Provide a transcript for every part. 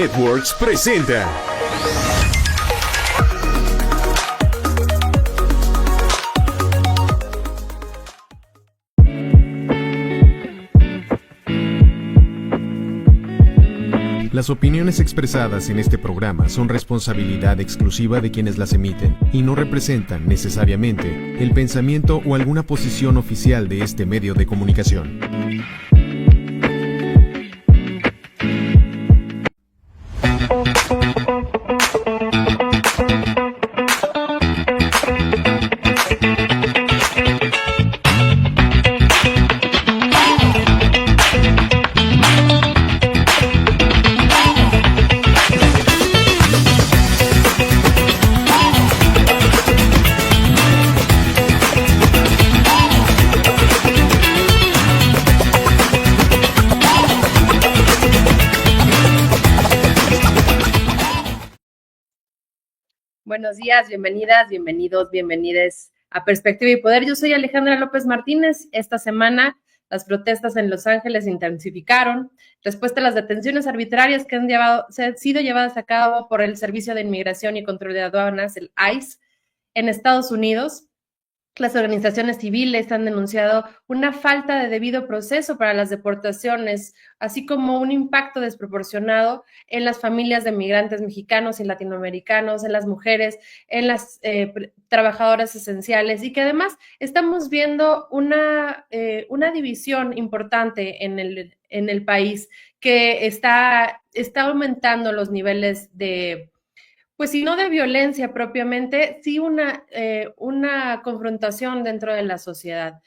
Networks presenta Las opiniones expresadas en este programa son responsabilidad exclusiva de quienes las emiten y no representan necesariamente el pensamiento o alguna posición oficial de este medio de comunicación. Buenos días, bienvenidas, bienvenidos, bienvenides a Perspectiva y Poder. Yo soy Alejandra López Martínez. Esta semana las protestas en Los Ángeles se intensificaron, respuesta a las detenciones arbitrarias que han sido llevadas a cabo por el Servicio de Inmigración y Control de Aduanas, el ICE, en Estados Unidos. Las organizaciones civiles han denunciado una falta de debido proceso para las deportaciones, así como un impacto desproporcionado en las familias de migrantes mexicanos y latinoamericanos, en las mujeres, en las trabajadoras esenciales, y que además estamos viendo una división importante en el país que está aumentando los niveles de, pues si no de violencia propiamente, sí una confrontación dentro de la sociedad.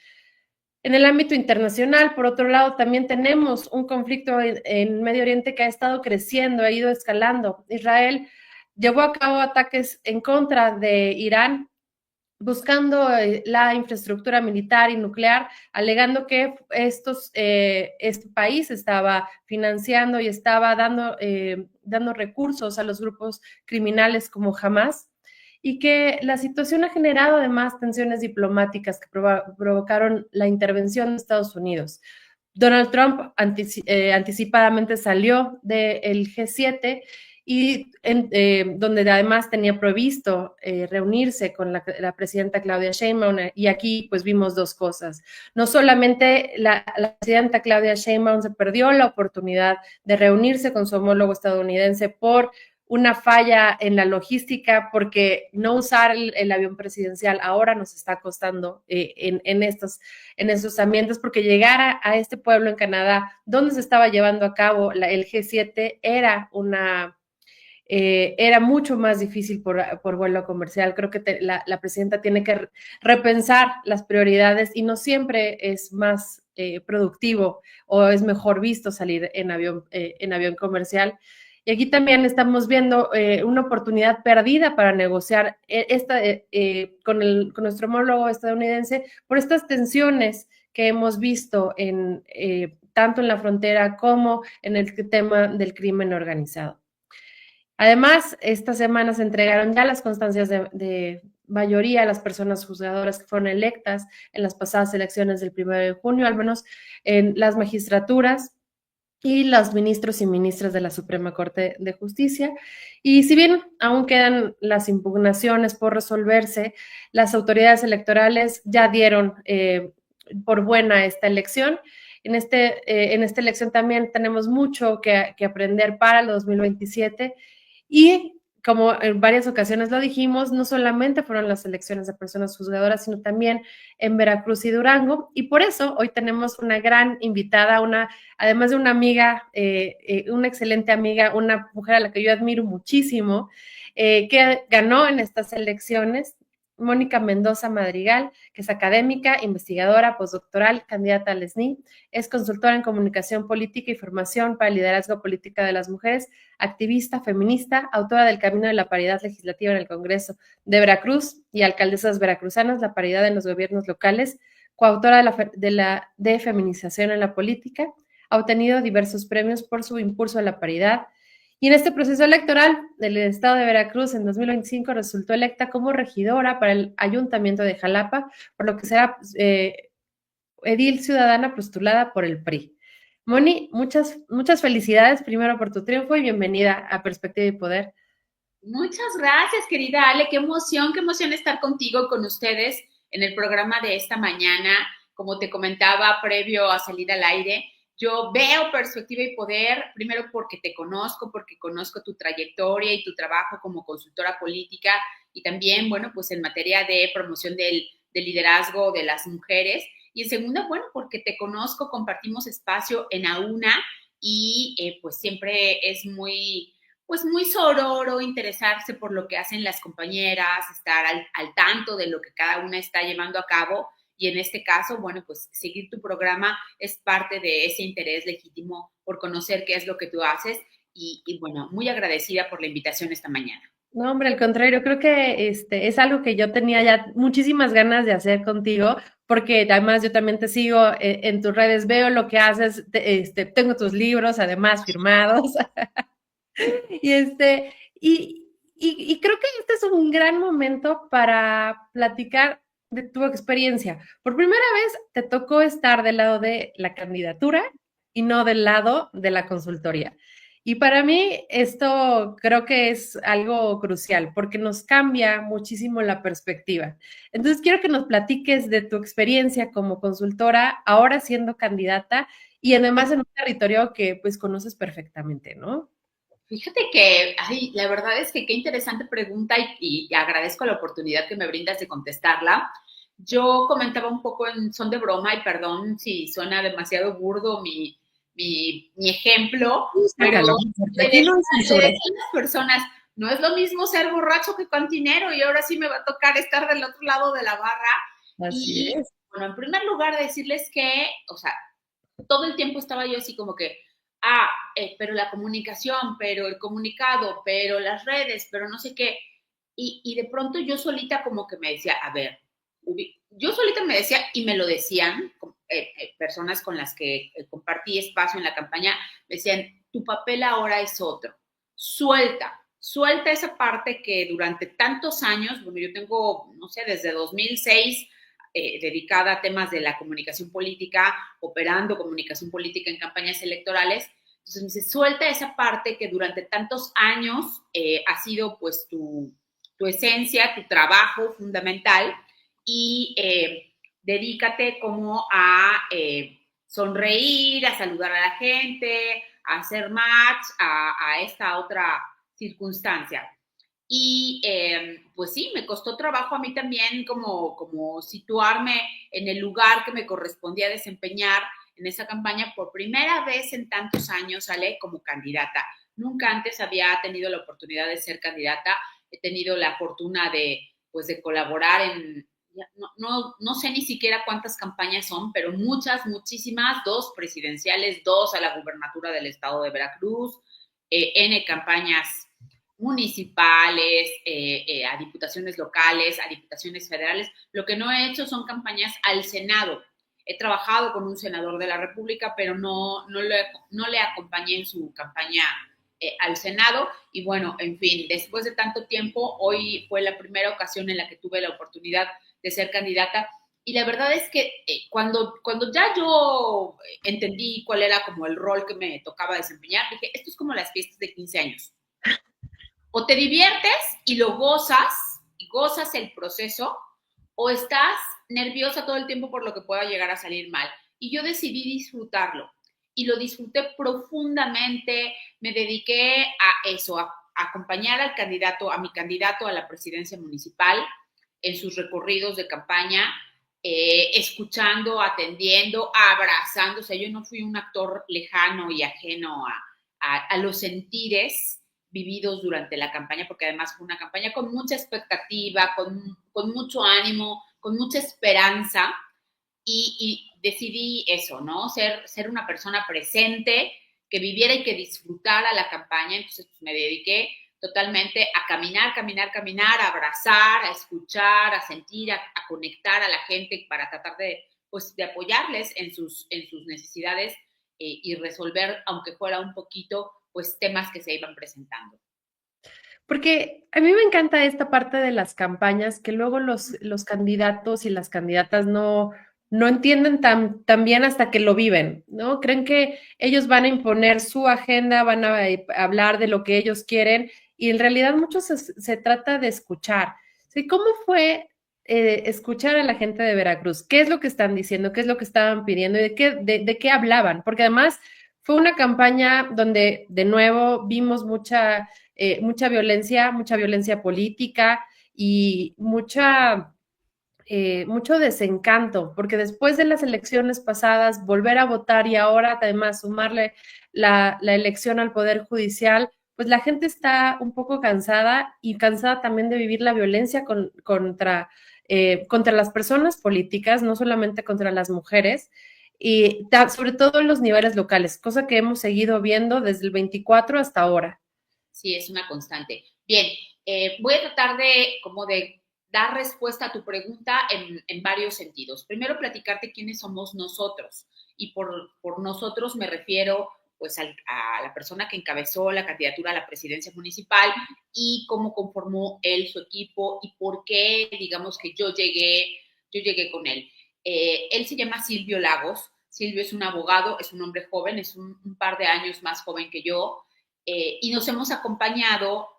En el ámbito internacional, por otro lado, también tenemos un conflicto en Medio Oriente que ha estado creciendo, ha ido escalando. Israel llevó a cabo ataques en contra de Irán, buscando la infraestructura militar y nuclear, alegando que este país estaba financiando y estaba dando recursos a los grupos criminales como Hamas, y que la situación ha generado además tensiones diplomáticas que provocaron la intervención de Estados Unidos. Donald Trump anticipadamente salió del G7 y donde además tenía previsto reunirse con la presidenta Claudia Sheinbaum, y aquí pues vimos dos cosas. No solamente la presidenta Claudia Sheinbaum se perdió la oportunidad de reunirse con su homólogo estadounidense por una falla en la logística, porque no usar el avión presidencial ahora nos está costando en estos ambientes, porque llegar a este pueblo en Canadá, donde se estaba llevando a cabo el G7, era mucho más difícil por vuelo comercial. Creo que la presidenta tiene que repensar las prioridades, y no siempre es más productivo o es mejor visto salir en avión comercial. Y aquí también estamos viendo una oportunidad perdida para negociar con nuestro homólogo estadounidense por estas tensiones que hemos visto tanto en la frontera como en el tema del crimen organizado. Además, esta semana se entregaron ya las constancias de mayoría a las personas juzgadoras que fueron electas en las pasadas elecciones del 1 de junio, al menos en las magistraturas y los ministros y ministras de la Suprema Corte de Justicia. Y si bien aún quedan las impugnaciones por resolverse, las autoridades electorales ya dieron por buena esta elección. En esta elección también tenemos mucho que aprender para el 2027, y como en varias ocasiones lo dijimos, no solamente fueron las elecciones de personas juzgadoras, sino también en Veracruz y Durango, y por eso hoy tenemos una gran invitada, además de una amiga, una excelente amiga, una mujer a la que yo admiro muchísimo, que ganó en estas elecciones, Mónica Mendoza Madrigal, que es académica, investigadora, postdoctoral, candidata al SNI, es consultora en comunicación política y formación para el liderazgo política de las mujeres, activista, feminista, autora del Camino de la Paridad Legislativa en el Congreso de Veracruz y Alcaldesas Veracruzanas, la paridad en los gobiernos locales, coautora de Feminización en la Política. Ha obtenido diversos premios por su impulso a la paridad, y en este proceso electoral del estado de Veracruz en 2025 resultó electa como regidora para el Ayuntamiento de Jalapa, por lo que será edil ciudadana postulada por el PRI. Moni, muchas felicidades primero por tu triunfo y bienvenida a Perspectiva y Poder. Muchas gracias, querida Ale. Qué emoción estar contigo, con ustedes en el programa de esta mañana. Como te comentaba previo a salir al aire, yo veo Perspectiva y Poder, primero porque te conozco, porque conozco tu trayectoria y tu trabajo como consultora política y también, bueno, pues en materia de promoción del liderazgo de las mujeres. Y en segunda, bueno, porque te conozco, compartimos espacio en AUNA y pues siempre es muy sororo interesarse por lo que hacen las compañeras, estar al tanto de lo que cada una está llevando a cabo y en este caso, bueno, pues seguir tu programa es parte de ese interés legítimo por conocer qué es lo que tú haces y bueno, muy agradecida por la invitación esta mañana. No, hombre, al contrario, creo que es algo que yo tenía ya muchísimas ganas de hacer contigo, porque además yo también te sigo en tus redes, veo lo que haces, tengo tus libros además firmados. Y y creo que este es un gran momento para platicar de tu experiencia. Por primera vez te tocó estar del lado de la candidatura y no del lado de la consultoría. Y para mí esto creo que es algo crucial porque nos cambia muchísimo la perspectiva. Entonces quiero que nos platiques de tu experiencia como consultora, ahora siendo candidata y además en un territorio que pues conoces perfectamente, ¿no? Fíjate que, ay, la verdad es que qué interesante pregunta y agradezco la oportunidad que me brindas de contestarla. Yo comentaba un poco en son de broma y perdón si suena demasiado burdo mi ejemplo, pero Sácalo, porque aquí no hay le censura. decía a las personas, no es lo mismo ser borracho que cantinero y ahora sí me va a tocar estar del otro lado de la barra. Así Y es. bueno, en primer lugar decirles que, o sea, todo el tiempo estaba yo así como que, pero la comunicación, pero el comunicado, pero las redes, pero no sé qué. Y de pronto yo solita como que me decía, a ver, yo solita me decía, y me lo decían personas con las que compartí espacio en la campaña, me decían, tu papel ahora es otro, suelta esa parte que durante tantos años, bueno, yo tengo, no sé, desde 2006 dedicada a temas de la comunicación política, operando comunicación política en campañas electorales. Entonces me dice, suelta esa parte que durante tantos años ha sido pues tu esencia, tu trabajo fundamental y dedícate como a sonreír, a saludar a la gente, a hacer match a esta otra circunstancia. Y pues sí, me costó trabajo a mí también como situarme en el lugar que me correspondía desempeñar en esa campaña por primera vez en tantos años, Ale, como candidata. Nunca antes había tenido la oportunidad de ser candidata. He tenido la fortuna pues, de colaborar en, no sé ni siquiera cuántas campañas son, pero muchísimas, 2 presidenciales, 2 a la gubernatura del estado de Veracruz, N campañas municipales, a diputaciones locales, a diputaciones federales. Lo que no he hecho son campañas al Senado. He trabajado con un senador de la República, pero no le acompañé en su campaña al Senado. Y bueno, en fin, después de tanto tiempo, hoy fue la primera ocasión en la que tuve la oportunidad de ser candidata. Y la verdad es que cuando ya yo entendí cuál era como el rol que me tocaba desempeñar, dije, esto es como las fiestas de 15 años. O te diviertes y lo gozas el proceso, o estás nerviosa todo el tiempo por lo que pueda llegar a salir mal. Y yo decidí disfrutarlo y lo disfruté profundamente, me dediqué a eso, a acompañar al candidato, a mi candidato a la presidencia municipal en sus recorridos de campaña, escuchando, atendiendo, abrazando. O sea, yo no fui un actor lejano y ajeno a los sentires vividos durante la campaña, porque además fue una campaña con mucha expectativa, con mucho ánimo, con mucha esperanza, y decidí eso, ¿no? Ser una persona presente, que viviera y que disfrutara la campaña. Entonces pues, me dediqué totalmente a caminar, a abrazar, a escuchar, a sentir, a conectar a la gente para tratar pues, de apoyarles en sus necesidades y resolver, aunque fuera un poquito, pues temas que se iban presentando. Porque a mí me encanta esta parte de las campañas, que luego los candidatos y las candidatas no entienden tan bien hasta que lo viven, ¿no? Creen que ellos van a imponer su agenda, van a hablar de lo que ellos quieren y en realidad mucho se trata de escuchar. ¿Sí? ¿Cómo fue escuchar a la gente de Veracruz? ¿Qué es lo que están diciendo? ¿Qué es lo que estaban pidiendo? ¿Y de qué hablaban? Porque además fue una campaña donde de nuevo vimos mucha violencia política y mucho desencanto, porque después de las elecciones pasadas, volver a votar y ahora además sumarle la elección al Poder Judicial, pues la gente está un poco cansada y cansada también de vivir la violencia contra las personas políticas, no solamente contra las mujeres, y sobre todo en los niveles locales, cosa que hemos seguido viendo desde el 24 hasta ahora. Sí, es una constante. Bien, voy a tratar de dar respuesta a tu pregunta en varios sentidos. Primero, platicarte quiénes somos nosotros. Y por nosotros me refiero pues a la persona que encabezó la candidatura a la presidencia municipal y cómo conformó él su equipo y por qué, digamos, que yo llegué con él. Él se llama Silvio Lagos. Silvio es un abogado, es un hombre joven, es un par de años más joven que yo. Y nos hemos acompañado,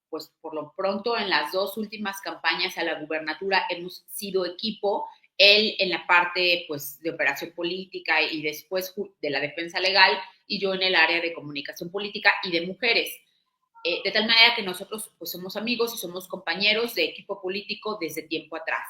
pues por lo pronto en las dos últimas campañas a la gubernatura hemos sido equipo, él en la parte pues de operación política y después de la defensa legal y yo en el área de comunicación política y de mujeres. De tal manera que nosotros pues somos amigos y somos compañeros de equipo político desde tiempo atrás.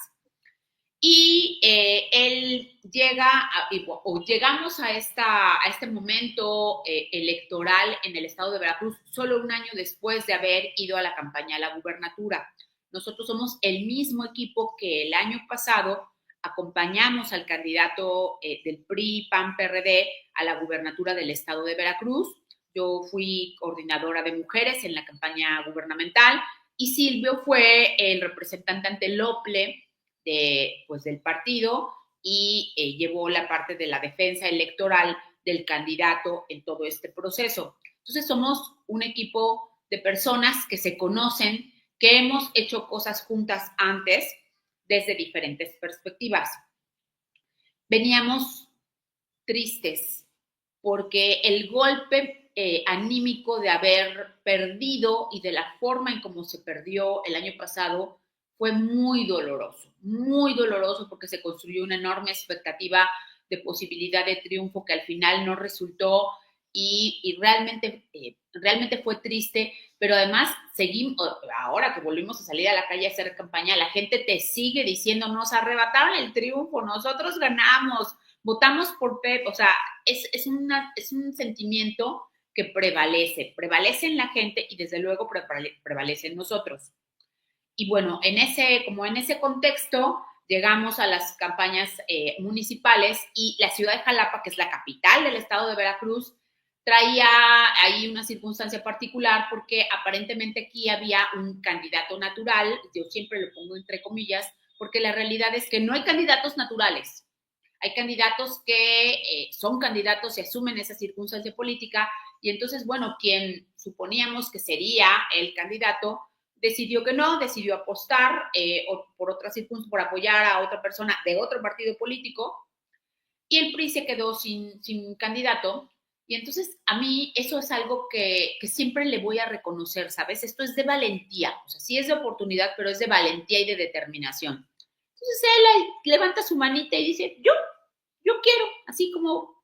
Y él llegamos a este momento electoral en el estado de Veracruz solo un año después de haber ido a la campaña a la gubernatura. Nosotros somos el mismo equipo que el año pasado acompañamos al candidato del PRI, PAN, PRD a la gubernatura del estado de Veracruz. Yo fui coordinadora de mujeres en la campaña gubernamental y Silvio fue el representante ante el OPLE del partido y llevó la parte de la defensa electoral del candidato en todo este proceso. Entonces somos un equipo de personas que se conocen, que hemos hecho cosas juntas antes desde diferentes perspectivas. Veníamos tristes porque el golpe anímico de haber perdido y de la forma en cómo se perdió el año pasado fue muy doloroso porque se construyó una enorme expectativa de posibilidad de triunfo que al final no resultó y realmente fue triste, pero además seguimos, ahora que volvimos a salir a la calle a hacer campaña, la gente te sigue diciendo, nos arrebataron el triunfo, nosotros ganamos, votamos por Pep, o sea, es un sentimiento que prevalece en la gente y desde luego prevalece en nosotros. Y bueno, en ese contexto llegamos a las campañas municipales y la ciudad de Jalapa, que es la capital del estado de Veracruz, traía ahí una circunstancia particular porque aparentemente aquí había un candidato natural, yo siempre lo pongo entre comillas, porque la realidad es que no hay candidatos naturales. Hay candidatos que son candidatos y asumen esa circunstancia política y entonces, bueno, quien suponíamos que sería el candidato decidió que no, decidió apostar por otra circunstancia, por apoyar a otra persona de otro partido político y el PRI se quedó sin candidato. Y entonces a mí eso es algo que siempre le voy a reconocer, ¿sabes? Esto es de valentía, o sea, sí es de oportunidad, pero es de valentía y de determinación. Entonces él levanta su manita y dice, yo quiero, así como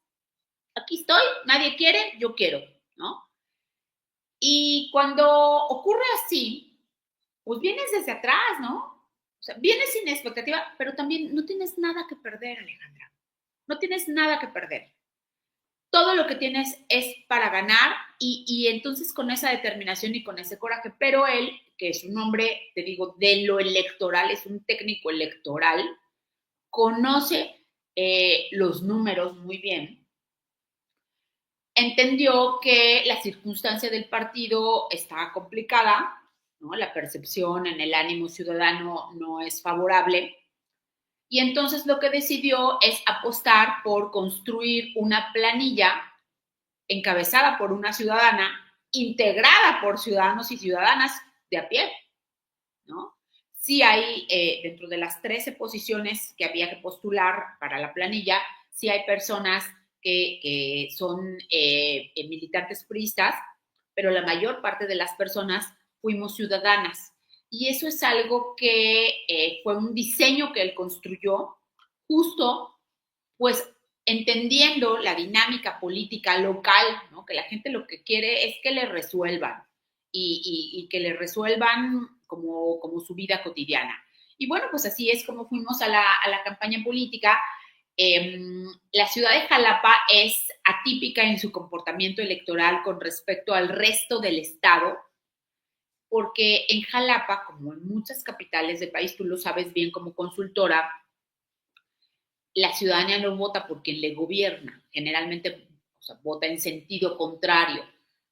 aquí estoy, nadie quiere, yo quiero, ¿no? Y cuando ocurre así, pues vienes desde atrás, ¿no? O sea, vienes sin expectativa, pero también no tienes nada que perder, Alejandra. No tienes nada que perder. Todo lo que tienes es para ganar y entonces con esa determinación y con ese coraje, pero él, que es un hombre, te digo, de lo electoral, es un técnico electoral, conoce los números muy bien, entendió que la circunstancia del partido estaba complicada, ¿no? La percepción en el ánimo ciudadano no es favorable. Y entonces lo que decidió es apostar por construir una planilla encabezada por una ciudadana, integrada por ciudadanos y ciudadanas de a pie, ¿no? sí hay, dentro de las 13 posiciones que había que postular para la planilla, sí hay personas que son militantes priistas, pero la mayor parte de las personas fuimos ciudadanas. Y eso es algo que fue un diseño que él construyó justo, pues, entendiendo la dinámica política local, ¿no? Que la gente lo que quiere es que le resuelvan y que le resuelvan como su vida cotidiana. Y bueno, pues así es como fuimos a la campaña política. La ciudad de Jalapa es atípica en su comportamiento electoral con respecto al resto del estado, porque en Jalapa, como en muchas capitales del país, tú lo sabes bien como consultora, la ciudadanía no vota por quien le gobierna, generalmente, o sea, vota en sentido contrario.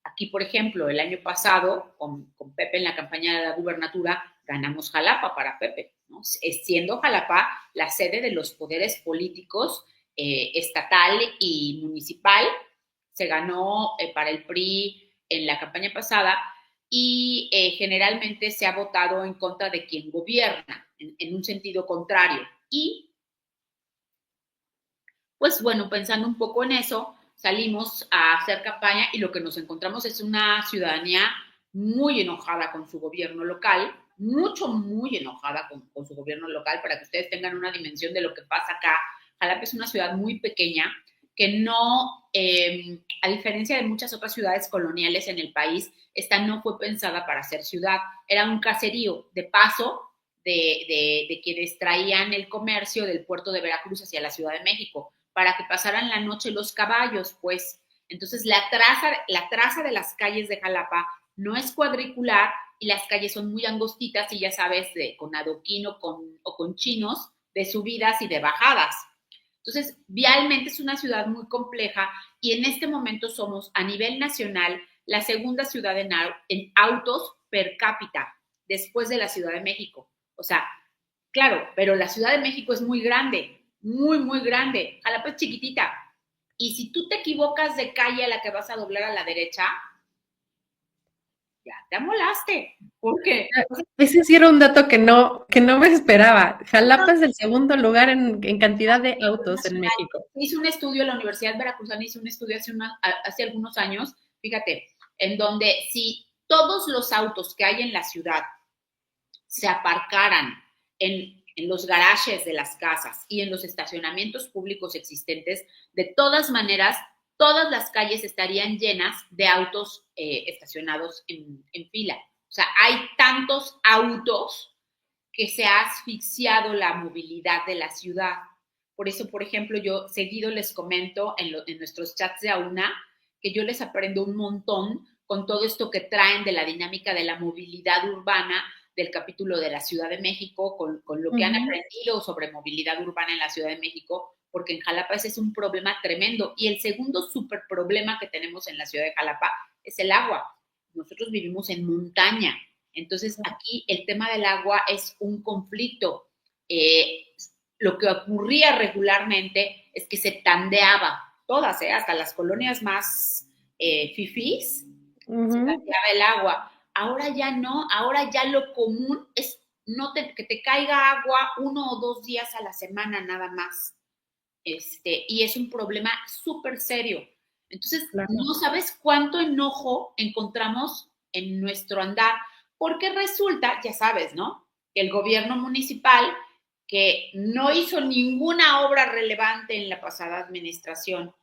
Aquí, por ejemplo, el año pasado, con Pepe en la campaña de la gubernatura, ganamos Jalapa para Pepe, ¿no? Siendo Jalapa la sede de los poderes políticos estatal y municipal. Se ganó para el PRI en la campaña pasada y generalmente se ha votado en contra de quien gobierna, en un sentido contrario. Y pues bueno, pensando un poco en eso, salimos a hacer campaña y lo que nos encontramos es una ciudadanía muy enojada con su gobierno local, muy enojada con su gobierno local, para que ustedes tengan una dimensión de lo que pasa acá. Jalapa es una ciudad muy pequeña que no, a diferencia de muchas otras ciudades coloniales en el país, esta no fue pensada para ser ciudad, era un caserío de paso de quienes traían el comercio del puerto de Veracruz hacia la Ciudad de México para que pasaran la noche los caballos, pues. Entonces, la traza de las calles de Jalapa no es cuadricular y las calles son muy angostitas y ya sabes, con adoquín o con chinos, de subidas y de bajadas. Entonces, vialmente es una ciudad muy compleja y en este momento somos a nivel nacional la segunda ciudad en autos per cápita, después de la Ciudad de México. O sea, claro, pero la Ciudad de México es muy grande, muy grande. Jalapa es chiquitita. Y si tú te equivocas de calle a la que vas a doblar a la derecha, ya te amolaste. ¿Por qué? Ese sí era un dato que no me esperaba. Jalapa es el segundo lugar en cantidad de autos en México. Hizo un estudio, la Universidad Veracruzana hizo un estudio hace algunos años, fíjate, en donde si todos los autos que hay en la ciudad se aparcaran en los garajes de las casas y en los estacionamientos públicos existentes, de todas maneras, todas las calles estarían llenas de autos estacionados en fila. O sea, hay tantos autos que se ha asfixiado la movilidad de la ciudad. Por eso, por ejemplo, yo seguido les comento en nuestros chats de AUNA que yo les aprendo un montón con todo esto que traen de la dinámica de la movilidad urbana del capítulo de la Ciudad de México, con lo que han aprendido sobre movilidad urbana en la Ciudad de México, porque en Jalapa ese es un problema tremendo. Y el segundo súper problema que tenemos en la ciudad de Jalapa es el agua. Nosotros vivimos en montaña, entonces aquí el tema del agua es un conflicto. Lo que ocurría regularmente es que se tandeaba, todas, hasta las colonias más fifís, se tandeaba el agua. Ahora ya no, ahora ya lo común es que te caiga agua 1 o 2 días a la semana nada más. Y es un problema súper serio. Entonces, claro, no sabes cuánto enojo encontramos en nuestro andar, porque resulta, ya sabes, ¿no? Que el gobierno municipal, que no hizo ninguna obra relevante en la pasada administración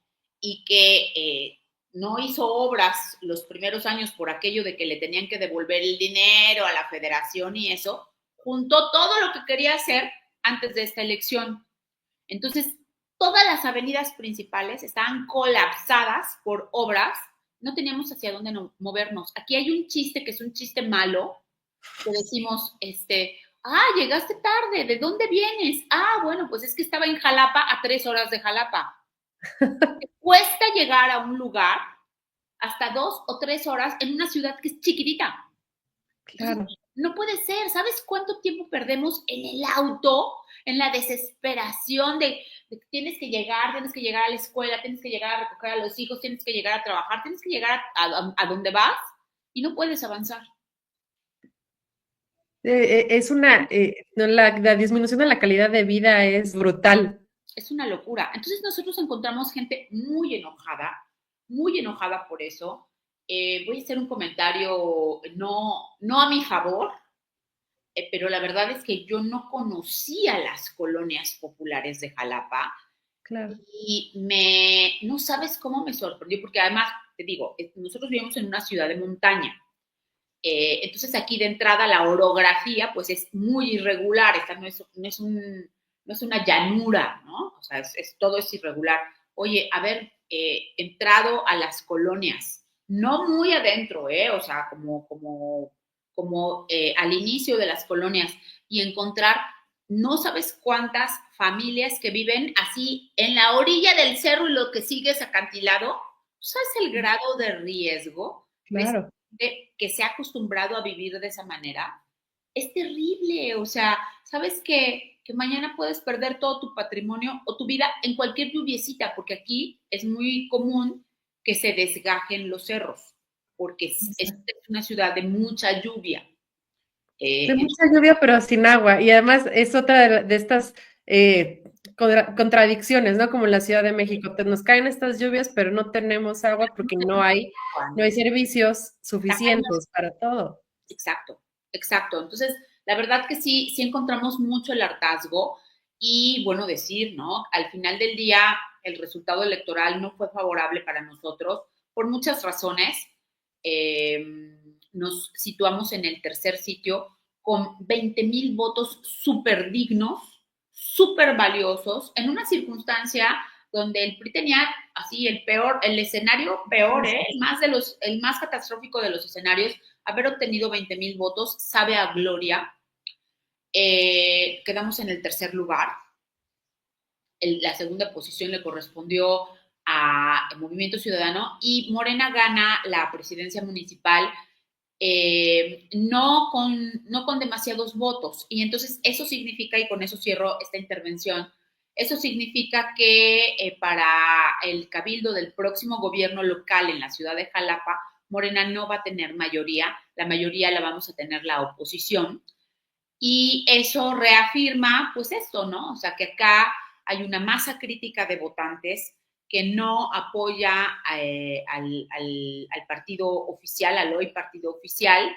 y que no hizo obras los primeros años por aquello de que le tenían que devolver el dinero a la federación y eso, juntó todo lo que quería hacer antes de esta elección. Entonces, todas las avenidas principales estaban colapsadas por obras, no teníamos hacia dónde movernos. Aquí hay un chiste que es un chiste malo, que decimos, llegaste tarde, ¿de dónde vienes? Bueno, pues es que estaba en Jalapa a 3 horas de Jalapa. Te cuesta llegar a un lugar hasta 2 o 3 horas en una ciudad que es chiquitita. Claro. Entonces, no puede ser. ¿Sabes cuánto tiempo perdemos en el auto? En la desesperación de que tienes que llegar a la escuela, tienes que llegar a recoger a los hijos, tienes que llegar a trabajar, tienes que llegar a donde vas y no puedes avanzar. Es no, la disminución de la calidad de vida es brutal. Es una locura. Entonces nosotros encontramos gente muy enojada por eso. Voy a hacer un comentario no a mi favor, pero la verdad es que yo no conocía las colonias populares de Jalapa Claro. y no sabes cómo me sorprendió, porque además, te digo, nosotros vivimos en una ciudad de montaña. Entonces aquí de entrada la orografía pues es muy irregular, esta no es una llanura, ¿no? O sea, todo es irregular. Oye, haber entrado a las colonias, no muy adentro, o sea, como al inicio de las colonias y encontrar no sabes cuántas familias que viven así en la orilla del cerro y lo que sigue es acantilado. ¿Sabes el grado de riesgo Claro. que se ha acostumbrado a vivir de esa manera? Es terrible, o sea, sabes que mañana puedes perder todo tu patrimonio o tu vida en cualquier lluviecita, porque aquí es muy común que se desgajen los cerros, porque es una ciudad de mucha lluvia. De mucha lluvia, pero sin agua. Y además es otra de estas eh, contradicciones, ¿no? Como en la Ciudad de México. Nos caen estas lluvias, pero no tenemos agua porque no hay servicios suficientes para todo. Exacto, exacto. Entonces, la verdad que sí encontramos mucho el hartazgo y, bueno, decir, ¿no? Al final del día, el resultado electoral no fue favorable para nosotros por muchas razones. Nos situamos en el tercer sitio con 20,000 votos súper dignos, súper valiosos, en una circunstancia donde el PRI tenía así el escenario peor, el más catastrófico de los escenarios, haber obtenido 20,000 votos sabe a gloria. Quedamos en el tercer lugar. La segunda posición le correspondió a Movimiento Ciudadano y Morena gana la presidencia municipal no con demasiados votos. Y entonces eso significa, y con eso cierro esta intervención, eso significa que para el cabildo del próximo gobierno local en la ciudad de Jalapa, Morena no va a tener mayoría, la mayoría la vamos a tener la oposición. Y eso reafirma, pues esto, ¿no? O sea, que acá hay una masa crítica de votantes que no apoya al partido oficial, al hoy partido oficial,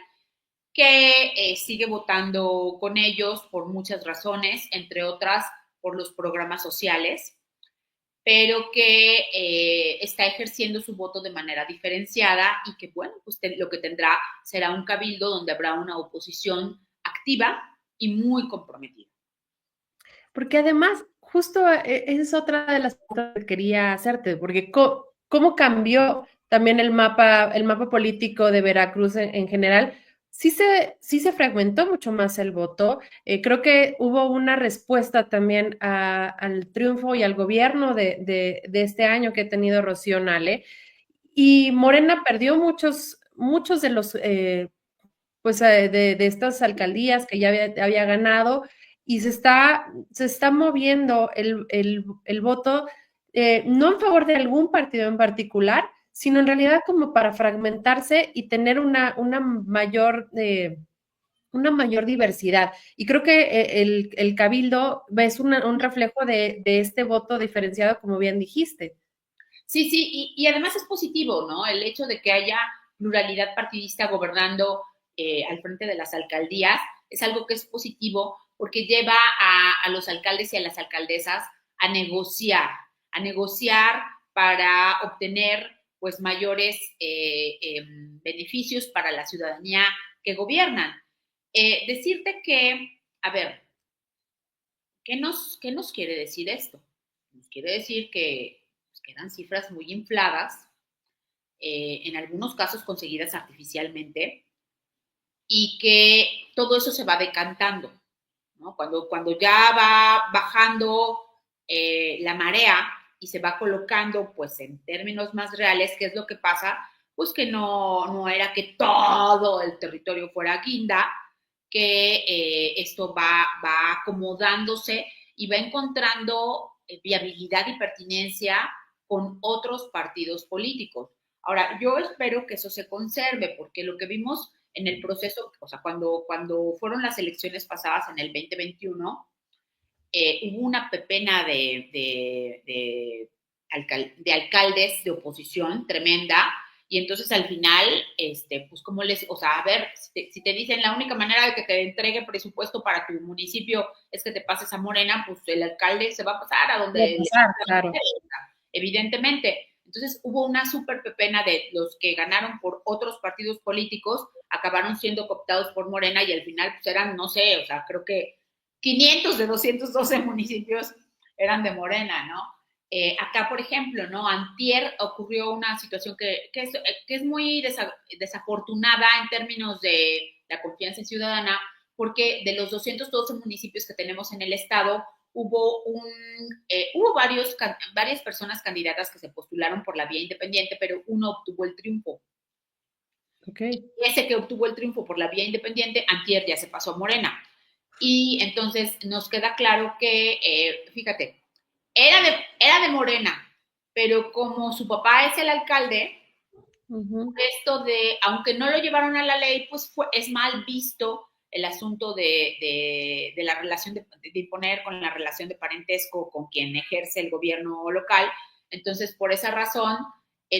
que sigue votando con ellos por muchas razones, entre otras por los programas sociales, pero que está ejerciendo su voto de manera diferenciada y que, bueno, pues lo que tendrá será un cabildo donde habrá una oposición activa y muy comprometida. Porque además, justo es otra de las preguntas que quería hacerte, porque ¿cómo cambió también el mapa político de Veracruz en general? Sí se fragmentó mucho más el voto. Creo que hubo una respuesta también al triunfo y al gobierno de este año que ha tenido Rocío Nale. Y Morena perdió muchos de los pues de estas alcaldías que ya había ganado y se está moviendo el voto no en favor de algún partido en particular, sino en realidad como para fragmentarse y tener una mayor diversidad. Y creo que el cabildo es un reflejo de este voto diferenciado, como bien dijiste. Sí, y además es positivo, ¿no? El hecho de que haya pluralidad partidista gobernando al frente de las alcaldías es algo que es positivo porque lleva a los alcaldes y a las alcaldesas a negociar para obtener pues mayores beneficios para la ciudadanía que gobiernan. Decirte que, a ver, ¿qué nos quiere decir esto? Nos quiere decir que eran cifras muy infladas, en algunos casos conseguidas artificialmente, y que todo eso se va decantando, ¿no? Cuando ya va bajando la marea y se va colocando, pues en términos más reales, ¿qué es lo que pasa? Pues que no era que todo el territorio fuera guinda, que esto va acomodándose y va encontrando viabilidad y pertinencia con otros partidos políticos. Ahora, yo espero que eso se conserve, porque lo que vimos en el proceso, o sea, cuando fueron las elecciones pasadas en el 2021, hubo una pepena de alcaldes de oposición tremenda, y entonces al final, pues como o sea, a ver, si te dicen la única manera de que te entregue presupuesto para tu municipio es que te pases a Morena, pues el alcalde se va a pasar a donde claro. evidentemente. Entonces hubo una súper pepena de los que ganaron por otros partidos políticos, acabaron siendo cooptados por Morena y al final pues eran, no sé, o sea, creo que 500 de 212 municipios eran de Morena, ¿no? Acá, por ejemplo, ¿no? Antier ocurrió una situación que es muy desafortunada en términos de la confianza ciudadana, porque de los 212 municipios que tenemos en el estado, hubo varias personas candidatas que se postularon por la vía independiente, pero uno obtuvo el triunfo. Okay. Y ese que obtuvo el triunfo por la vía independiente, antier ya se pasó a Morena. Y entonces nos queda claro que, fíjate, era de Morena, pero como su papá es el alcalde, esto de, aunque no lo llevaron a la ley, pues es mal visto el asunto de la relación de imponer con la relación de parentesco con quien ejerce el gobierno local. Entonces, por esa razón,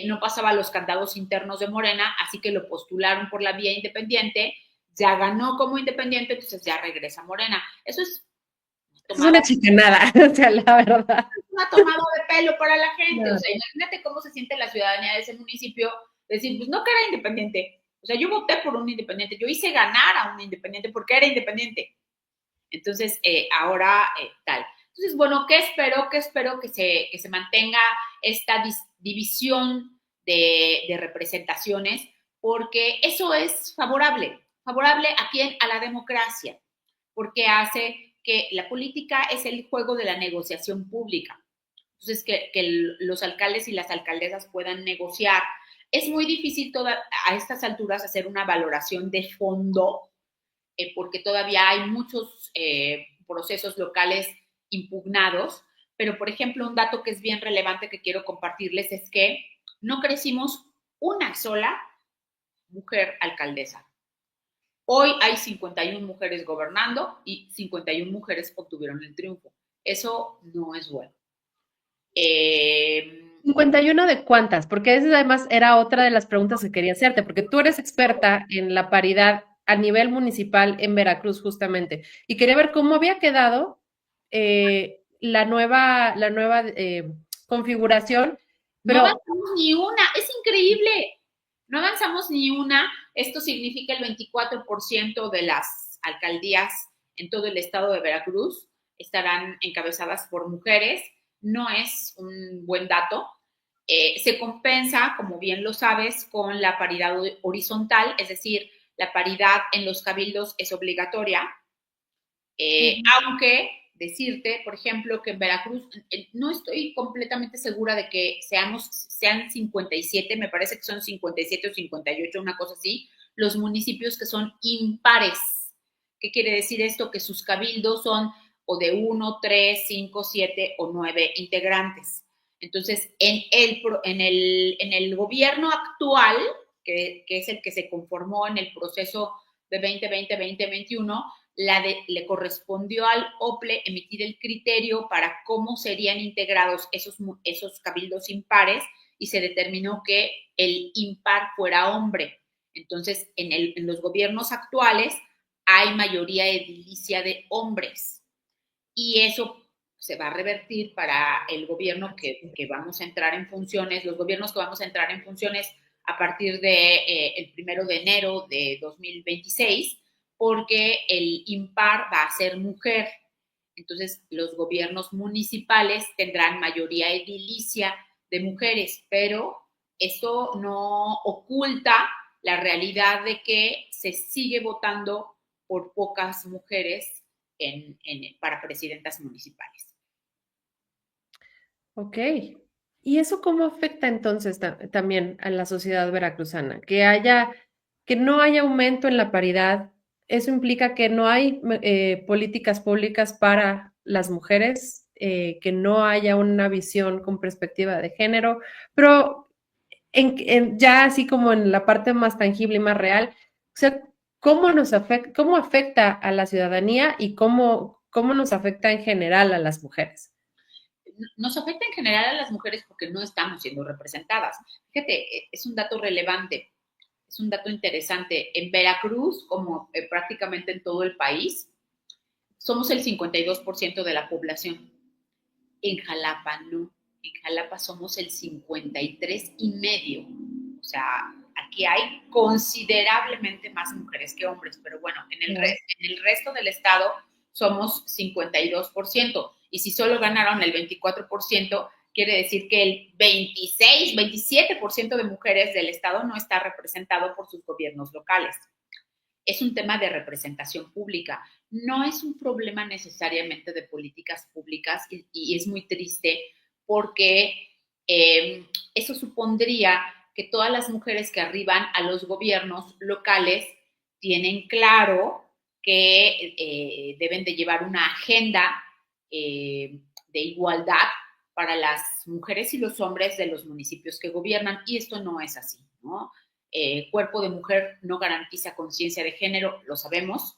no pasaba los candados internos de Morena, así que lo postularon por la vía independiente, ya ganó como independiente, entonces ya regresa a Morena. Eso es una chicanada, o sea, la verdad. Una tomada de pelo para la gente. No. O sea, imagínate cómo se siente la ciudadanía de ese municipio, decir, pues no que era independiente. O sea, yo voté por un independiente, yo hice ganar a un independiente porque era independiente. Entonces, ahora tal. Entonces, bueno, ¿qué espero? Que se mantenga esta división de representaciones, porque eso es favorable a quién, a la democracia, porque hace que la política es el juego de la negociación pública. Entonces, que los alcaldes y las alcaldesas puedan negociar. Es muy difícil a estas alturas hacer una valoración de fondo, porque todavía hay muchos procesos locales impugnados, pero por ejemplo, un dato que es bien relevante que quiero compartirles es que no crecimos una sola mujer alcaldesa. Hoy hay 51 mujeres gobernando y 51 mujeres obtuvieron el triunfo. Eso no es bueno. 51 de cuántas, porque esa además era otra de las preguntas que quería hacerte, porque tú eres experta en la paridad a nivel municipal en Veracruz justamente, y quería ver cómo había quedado la nueva configuración. Pero... No avanzamos ni una, es increíble. No avanzamos ni una. Esto significa el 24% de las alcaldías en todo el estado de Veracruz estarán encabezadas por mujeres. No es un buen dato. Se compensa, como bien lo sabes, con la paridad horizontal, es decir, la paridad en los cabildos es obligatoria, aunque decirte, por ejemplo, que en Veracruz no estoy completamente segura de que sean 57, me parece que son 57 o 58, una cosa así, los municipios que son impares. ¿Qué quiere decir esto? Que sus cabildos son o de 1, 3, 5, 7 o 9 integrantes. Entonces, en el gobierno actual, que es el que se conformó en el proceso de 2020-2021, le correspondió al OPLE emitir el criterio para cómo serían integrados esos cabildos impares, y se determinó que el impar fuera hombre. Entonces, en los gobiernos actuales hay mayoría edilicia de hombres, y eso se va a revertir para el gobierno que vamos a entrar en funciones, los gobiernos que vamos a entrar en funciones a partir de el 1 de enero de 2026, porque el impar va a ser mujer. Entonces, los gobiernos municipales tendrán mayoría edilicia de mujeres, pero esto no oculta la realidad de que se sigue votando por pocas mujeres para presidentas municipales. Ok. ¿Y eso cómo afecta entonces también a la sociedad veracruzana? Que no haya aumento en la paridad, eso implica que no hay políticas públicas para las mujeres, que no haya una visión con perspectiva de género, pero ya así como en la parte más tangible y más real, sea, cómo afecta a la ciudadanía y cómo nos afecta en general a las mujeres? Nos afecta en general a las mujeres porque no estamos siendo representadas. Fíjate, es un dato relevante, es un dato interesante. En Veracruz, como prácticamente en todo el país, somos el 52% de la población. En Jalapa no. En Jalapa somos el 53,5%. O sea, aquí hay considerablemente más mujeres que hombres, pero bueno, en el resto del estado somos 52%. Y si solo ganaron el 24%, quiere decir que el 26, 27% de mujeres del estado no está representado por sus gobiernos locales. Es un tema de representación pública. No es un problema necesariamente de políticas públicas y es muy triste porque eso supondría que todas las mujeres que arriban a los gobiernos locales tienen claro que deben de llevar una agenda de igualdad para las mujeres y los hombres de los municipios que gobiernan, y esto no es así, ¿no? Cuerpo de mujer no garantiza conciencia de género, lo sabemos,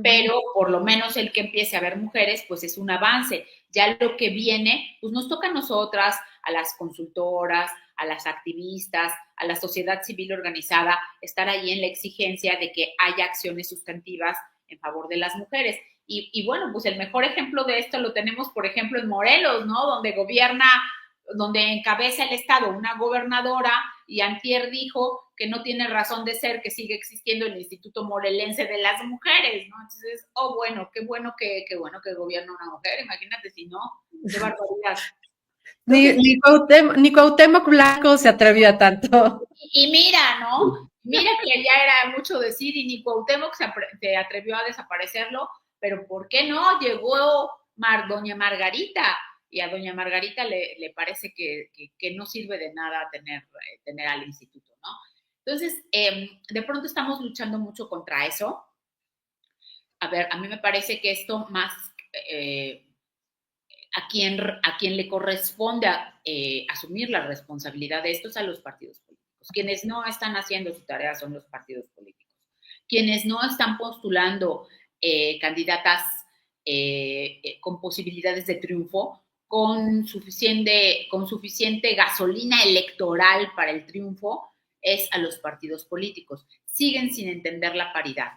pero por lo menos el que empiece a haber mujeres, pues es un avance. Ya lo que viene, pues nos toca a nosotras, a las consultoras, a las activistas, a la sociedad civil organizada, estar ahí en la exigencia de que haya acciones sustantivas en favor de las mujeres. Y bueno, pues el mejor ejemplo de esto lo tenemos, por ejemplo, en Morelos, ¿no? Donde encabeza el Estado una gobernadora y antier dijo que no tiene razón de ser que sigue existiendo el Instituto Morelense de las Mujeres, ¿no? Entonces, bueno que gobierna una mujer, imagínate si no, qué barbaridad. Entonces, Ni Cuauhtémoc Blanco se atrevió a tanto. y mira, ¿no? Mira que ya era mucho decir y ni Cuauhtémoc se atrevió a desaparecerlo, pero ¿por qué no? Llegó doña Margarita y a doña Margarita le parece que no sirve de nada tener al instituto, ¿no? Entonces, de pronto estamos luchando mucho contra eso. A ver, a mí me parece que esto más a quien le corresponde asumir la responsabilidad de esto es a los partidos políticos. Quienes no están haciendo su tarea son los partidos políticos. Quienes no están postulando candidatas con posibilidades de triunfo, con suficiente gasolina electoral para el triunfo, es a los partidos políticos. Siguen sin entender la paridad.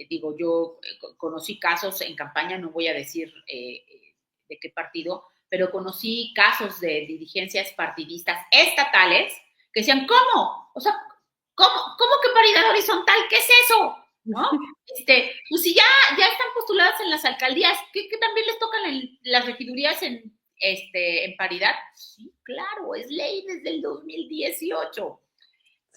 Digo, yo conocí casos en campaña, no voy a decir de qué partido, pero conocí casos de dirigencias partidistas estatales que decían, ¿cómo? O sea, ¿cómo que paridad horizontal? ¿Qué es eso? ¿No? Pues si ya están postuladas en las alcaldías, ¿que también les tocan las regidurías en paridad? Sí, claro, es ley desde el 2018.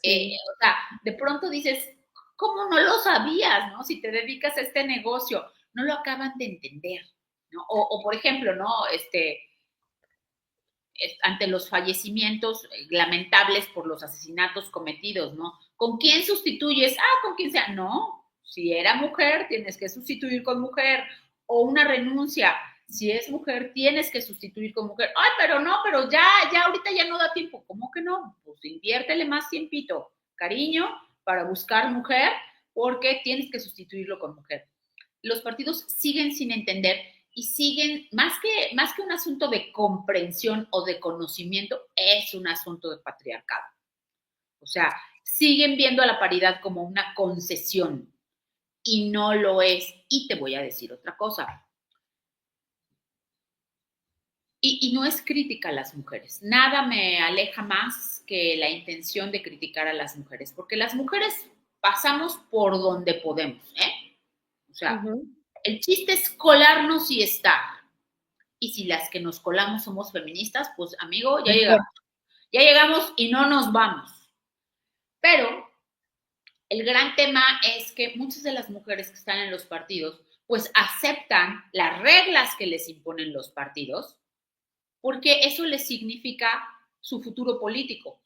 Sí. O sea, de pronto dices, ¿cómo no lo sabías, no? Si te dedicas a este negocio, no lo acaban de entender, ¿no? O por ejemplo, ¿no? Ante los fallecimientos lamentables por los asesinatos cometidos, ¿no? ¿Con quién sustituyes? Con quien sea. No, si era mujer, tienes que sustituir con mujer. O una renuncia, si es mujer, tienes que sustituir con mujer. Ay, pero no, pero ya ahorita ya no da tiempo. ¿Cómo que no? Pues inviértele más tiempito, cariño, para buscar mujer, porque tienes que sustituirlo con mujer. Los partidos siguen sin entender y siguen, más que un asunto de comprensión o de conocimiento, es un asunto de patriarcado. O sea, siguen viendo a la paridad como una concesión y no lo es. Y te voy a decir otra cosa. Y no es crítica a las mujeres. Nada me aleja más que la intención de criticar a las mujeres, porque las mujeres pasamos por donde podemos, ¿eh? O sea, el chiste es colarnos y estar. Y si las que nos colamos somos feministas, pues amigo, ya llegamos. Ya llegamos y no nos vamos. Pero el gran tema es que muchas de las mujeres que están en los partidos, pues aceptan las reglas que les imponen los partidos, porque eso les significa su futuro político.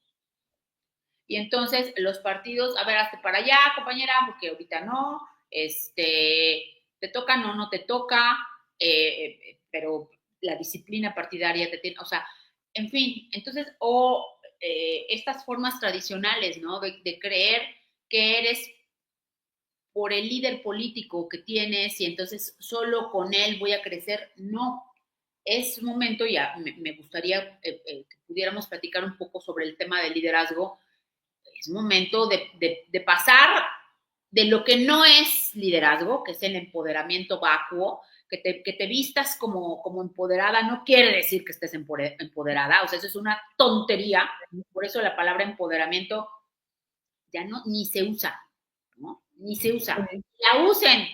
Y entonces los partidos, a ver, hazte para allá, compañera, porque ahorita no, te toca, no te toca, pero la disciplina partidaria te tiene, o sea, en fin, entonces, estas formas tradicionales, ¿no? De creer que eres por el líder político que tienes y entonces solo con él voy a crecer. No, es momento, ya me gustaría que pudiéramos platicar un poco sobre el tema del liderazgo. Es momento de pasar de lo que no es liderazgo, que es el empoderamiento vacuo, que te vistas como empoderada, no quiere decir que estés empoderada, o sea, eso es una tontería, por eso la palabra empoderamiento ya no, ni se usa, ¿no? Ni se usa. La usen.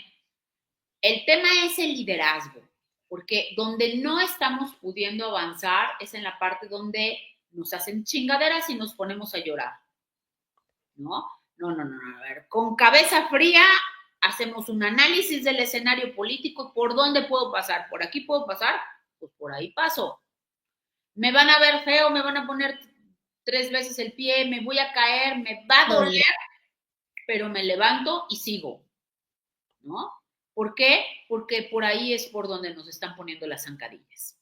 El tema es el liderazgo, porque donde no estamos pudiendo avanzar es en la parte donde nos hacen chingaderas y nos ponemos a llorar, ¿no? No, a ver, con cabeza fría hacemos un análisis del escenario político, ¿por dónde puedo pasar? ¿Por aquí puedo pasar? Pues por ahí paso. Me van a ver feo, me van a poner 3 veces el pie, me voy a caer, me va a doler, pero me levanto y sigo, ¿no? ¿Por qué? Porque por ahí es por donde nos están poniendo las zancadillas.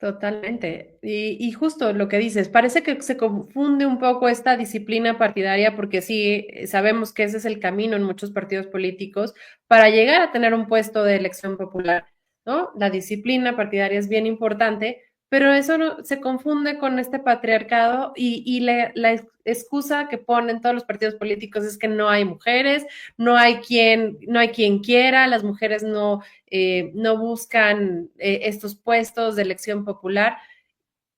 Totalmente. Y justo lo que dices, parece que se confunde un poco esta disciplina partidaria porque sí, sabemos que ese es el camino en muchos partidos políticos para llegar a tener un puesto de elección popular, ¿no? La disciplina partidaria es bien importante, pero eso se confunde con este patriarcado y la excusa que ponen todos los partidos políticos es que no hay mujeres, no hay quien quiera, las mujeres no buscan estos puestos de elección popular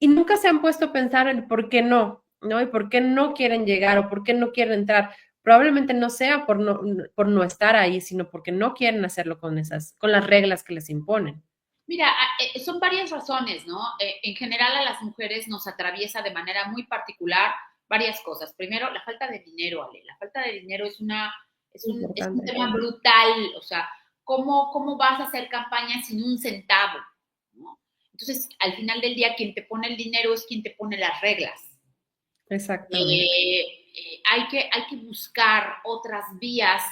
y nunca se han puesto a pensar el por qué ¿no? Y por qué no quieren llegar o por qué no quieren entrar. Probablemente no sea por no estar ahí, sino porque no quieren hacerlo con las reglas que les imponen. Mira, son varias razones, ¿no? En general a las mujeres nos atraviesa de manera muy particular varias cosas. Primero, la falta de dinero, Ale. La falta de dinero es un tema brutal. O sea, ¿cómo vas a hacer campaña sin un centavo? ¿No? Entonces, al final del día, quien te pone el dinero es quien te pone las reglas. Exactamente. Hay que buscar otras vías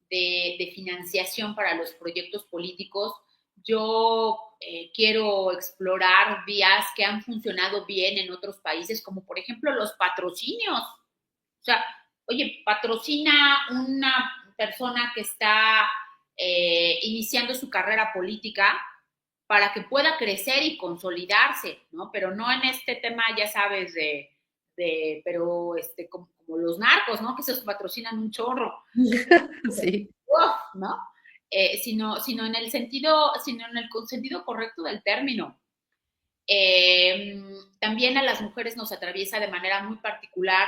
de financiación para los proyectos políticos. Yo quiero explorar vías que han funcionado bien en otros países, como por ejemplo los patrocinios. O sea, oye, patrocina una persona que está iniciando su carrera política para que pueda crecer y consolidarse, ¿no? Pero no en este tema, ya sabes, pero como los narcos, ¿no? Que se patrocinan un chorro. Sí. ¿No? Sino en el sentido correcto del término. También a las mujeres nos atraviesa de manera muy particular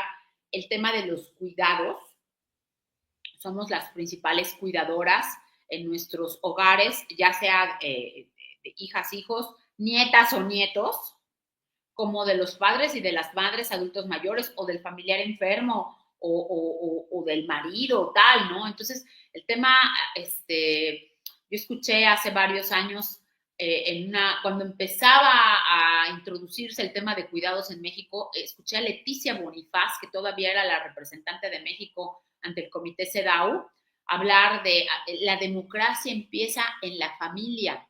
el tema de los cuidados. Somos las principales cuidadoras en nuestros hogares, ya sea de hijas, hijos, nietas o nietos, como de los padres y de las madres adultos mayores o del familiar enfermo o del marido, tal, ¿no? Entonces, el tema, yo escuché hace varios años, cuando empezaba a introducirse el tema de cuidados en México, escuché a Leticia Bonifaz, que todavía era la representante de México ante el Comité CEDAW, hablar de la democracia empieza en la familia.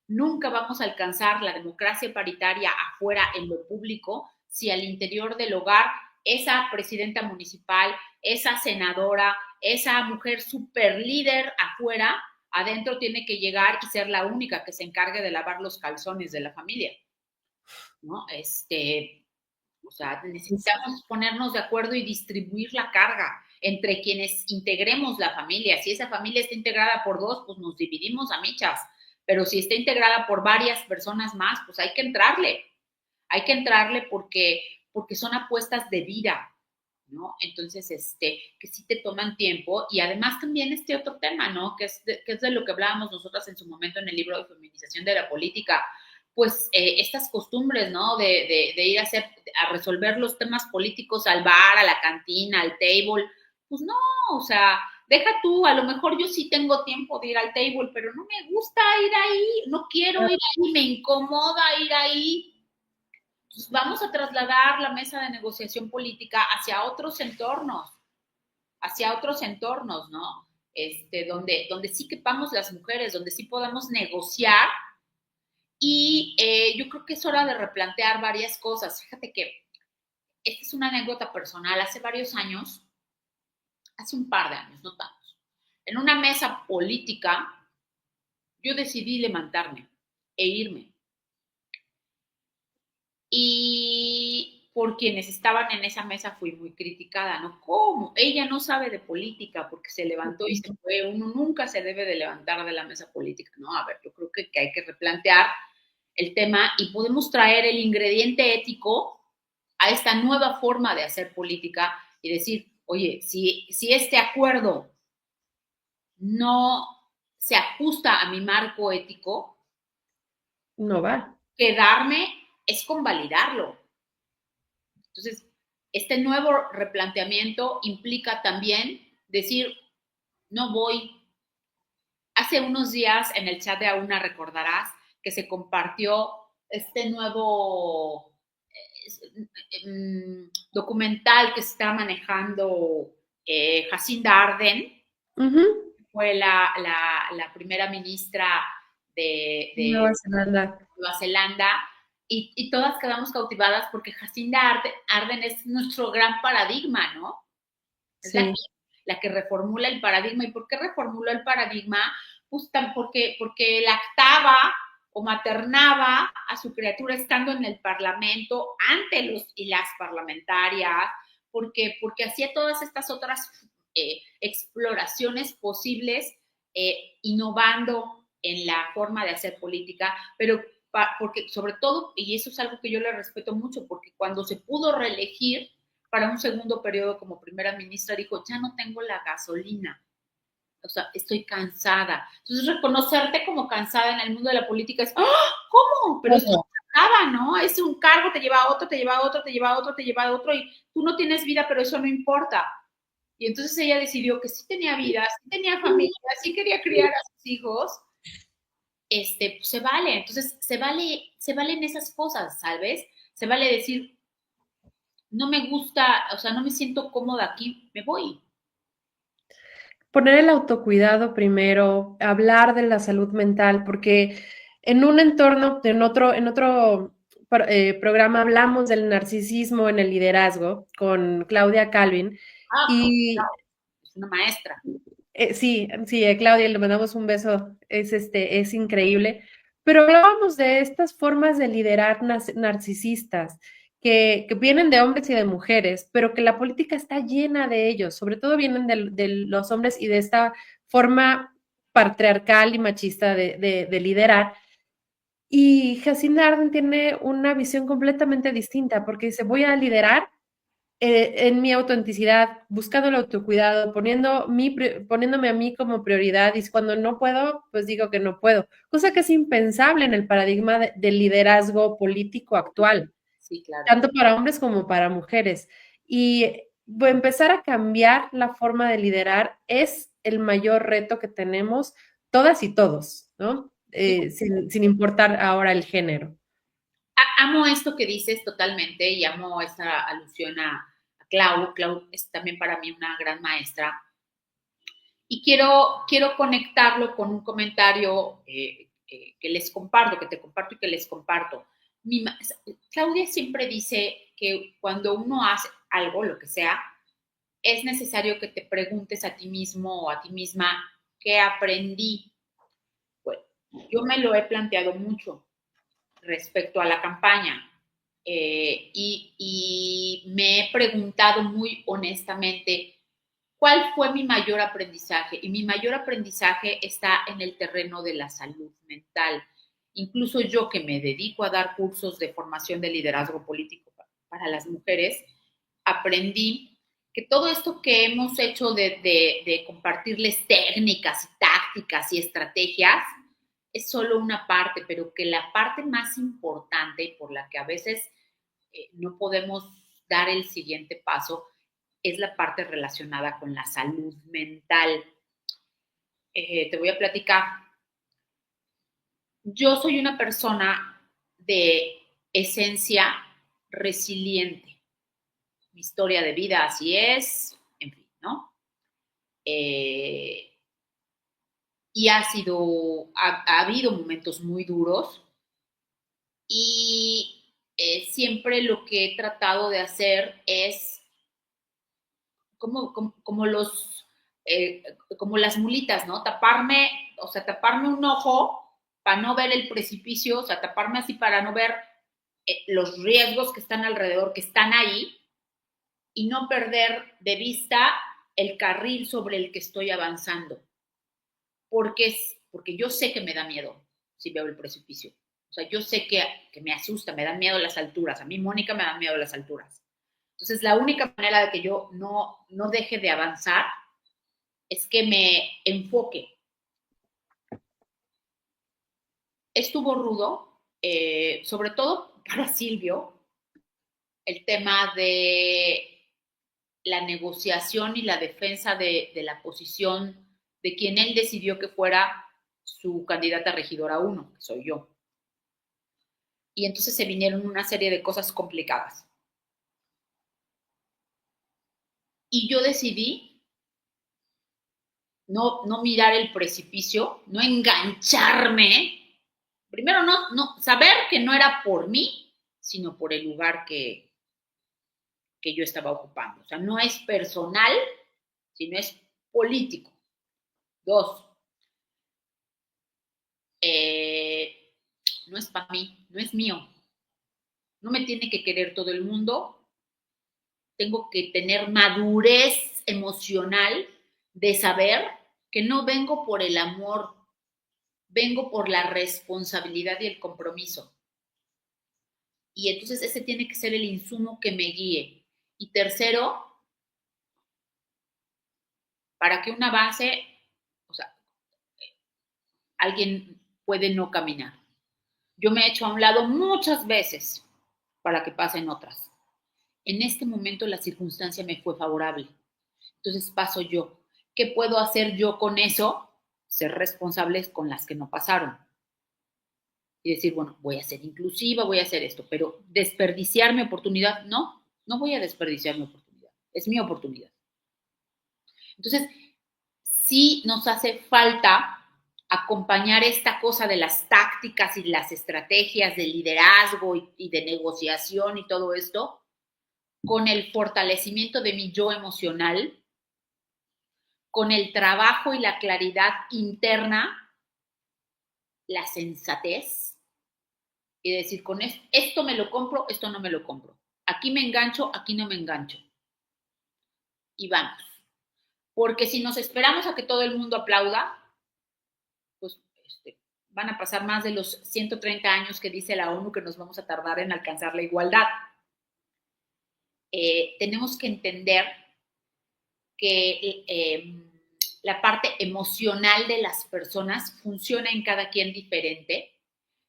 Nunca vamos a alcanzar la democracia paritaria afuera en lo público si al interior del hogar esa presidenta municipal, esa senadora, esa mujer super líder afuera, adentro tiene que llegar y ser la única que se encargue de lavar los calzones de la familia, ¿no? O sea, necesitamos ponernos de acuerdo y distribuir la carga entre quienes integremos la familia. Si esa familia está integrada por 2, pues nos dividimos a michas, pero si está integrada por varias personas más, pues hay que entrarle porque son apuestas de vida, ¿no? Entonces, que sí te toman tiempo y además también otro tema, ¿no? Que es de lo que hablábamos nosotras en su momento en el libro de Feminización de la Política, pues estas costumbres, ¿no? De ir a resolver los temas políticos al bar, a la cantina, al table, pues no, o sea, deja tú, a lo mejor yo sí tengo tiempo de ir al table, pero no me gusta ir ahí, no quiero ir ahí, me incomoda ir ahí. Pues vamos a trasladar la mesa de negociación política hacia otros entornos, ¿no? Donde sí quepamos las mujeres, donde sí podamos negociar y yo creo que es hora de replantear varias cosas. Fíjate que esta es una anécdota personal. Hace varios años hace un par de años, no tantos, en una mesa política, yo decidí levantarme e irme. Y por quienes estaban en esa mesa fui muy criticada, ¿no? ¿Cómo? Ella no sabe de política porque se levantó y se fue. Uno nunca se debe de levantar de la mesa política, ¿no? A ver, yo creo que hay que replantear el tema y podemos traer el ingrediente ético a esta nueva forma de hacer política y decir, oye, si este acuerdo no se ajusta a mi marco ético, No va. quedarme es convalidarlo. Entonces, este nuevo replanteamiento implica también decir, no voy. Hace unos días en el chat de Auna recordarás que se compartió este nuevo documental que está manejando Jacinda Ardern, fue la primera ministra de Nueva Zelanda. Nueva Zelanda, y todas quedamos cautivadas porque Jacinda Ardern es nuestro gran paradigma, ¿no? Es Sí. la que reformula el paradigma. ¿Y por qué reformuló el paradigma? Pues porque lactaba o maternaba a su criatura estando en el Parlamento ante los y las parlamentarias, porque hacía todas estas otras exploraciones posibles, innovando en la forma de hacer política, pero porque sobre todo, y eso es algo que yo le respeto mucho, porque cuando se pudo reelegir para un segundo periodo como primera ministra, dijo, ya no tengo la gasolina, o sea, estoy cansada. Entonces, reconocerte como cansada en el mundo de la política es, ¡oh! ¿Cómo? Pero estoy cansada, ¿no? Es un cargo, te lleva a otro, te lleva a otro, te lleva a otro, te lleva a otro, y tú no tienes vida, pero eso no importa. Y entonces ella decidió que sí tenía vida, sí tenía familia, sí quería criar a sus hijos, pues se vale. Entonces, se valen esas cosas, ¿sabes? Se vale decir, no me gusta, o sea, no me siento cómoda aquí, me voy. Poner el autocuidado primero, hablar de la salud mental, porque en un entorno, en otro programa hablamos del narcisismo en el liderazgo con Claudia Calvin y Claro, es una maestra. sí, sí, Claudia, le mandamos un beso, es increíble, pero hablábamos de estas formas de liderar narcisistas que vienen de hombres y de mujeres, pero que la política está llena de ellos, sobre todo vienen de los hombres y de esta forma patriarcal y machista de liderar. Y Jacinda Ardern tiene una visión completamente distinta, porque dice, voy a liderar en mi autenticidad, buscando el autocuidado, poniéndome a mí como prioridad y cuando no puedo, pues digo que no puedo, cosa que es impensable en el paradigma del liderazgo político actual, Sí, claro. tanto para hombres como para mujeres. Y empezar a cambiar la forma de liderar es el mayor reto que tenemos todas y todos, ¿no? Sí. Sin importar ahora el género. Amo esto que dices totalmente y amo esta alusión a Clau. Clau es también para mí una gran maestra. Y quiero conectarlo con un comentario que les comparto, que te comparto y que les comparto. Claudia siempre dice que cuando uno hace algo, lo que sea, es necesario que te preguntes a ti mismo o a ti misma qué aprendí. Bueno, yo me lo he planteado mucho respecto a la campaña y me he preguntado muy honestamente cuál fue mi mayor aprendizaje. Y mi mayor aprendizaje está en el terreno de la salud mental. Incluso yo que me dedico a dar cursos de formación de liderazgo político para las mujeres, aprendí que todo esto que hemos hecho de compartirles técnicas y tácticas y estrategias es solo una parte, pero que la parte más importante y por la que a veces no podemos dar el siguiente paso es la parte relacionada con la salud mental. Te voy a platicar. Yo soy una persona de esencia resiliente. Mi historia de vida así es, en fin, ¿no? Y ha habido momentos muy duros y siempre lo que he tratado de hacer es como los, como las mulitas, ¿no? Taparme un ojo para no ver el precipicio, o sea, taparme así para no ver los riesgos que están alrededor, que están ahí, y no perder de vista el carril sobre el que estoy avanzando. Porque yo sé que me da miedo si veo el precipicio. O sea, yo sé que me asusta, me dan miedo las alturas. A mí, Mónica, me dan miedo las alturas. Entonces, la única manera de que yo no deje de avanzar es que me enfoque. Estuvo rudo, sobre todo para Silvio, el tema de la negociación y la defensa de la posición de quien él decidió que fuera su candidata a regidora 1, que soy yo. Y entonces se vinieron una serie de cosas complicadas. Y yo decidí no mirar el precipicio, no engancharme. Primero, saber que no era por mí, sino por el lugar que yo estaba ocupando. O sea, no es personal, sino es político. 2, no es para mí, no es mío. No me tiene que querer todo el mundo. Tengo que tener madurez emocional de saber que no vengo por el amor, vengo por la responsabilidad y el compromiso. Y entonces ese tiene que ser el insumo que me guíe. Y tercero, para que una base, o sea, alguien puede no caminar. Yo me he hecho a un lado muchas veces para que pasen otras. En este momento la circunstancia me fue favorable. Entonces paso yo. ¿Qué puedo hacer yo con eso? Ser responsables con las que no pasaron. Y decir, bueno, voy a ser inclusiva, voy a hacer esto, pero desperdiciar mi oportunidad, no voy a desperdiciar mi oportunidad. Es mi oportunidad. Entonces, sí nos hace falta acompañar esta cosa de las tácticas y las estrategias de liderazgo y de negociación y todo esto con el fortalecimiento de mi yo emocional, con el trabajo y la claridad interna, la sensatez, y decir, con esto me lo compro, esto no me lo compro. Aquí me engancho, aquí no me engancho. Y vamos. Porque si nos esperamos a que todo el mundo aplauda, pues van a pasar más de los 130 años que dice la ONU que nos vamos a tardar en alcanzar la igualdad. Tenemos que entender que la parte emocional de las personas funciona en cada quien diferente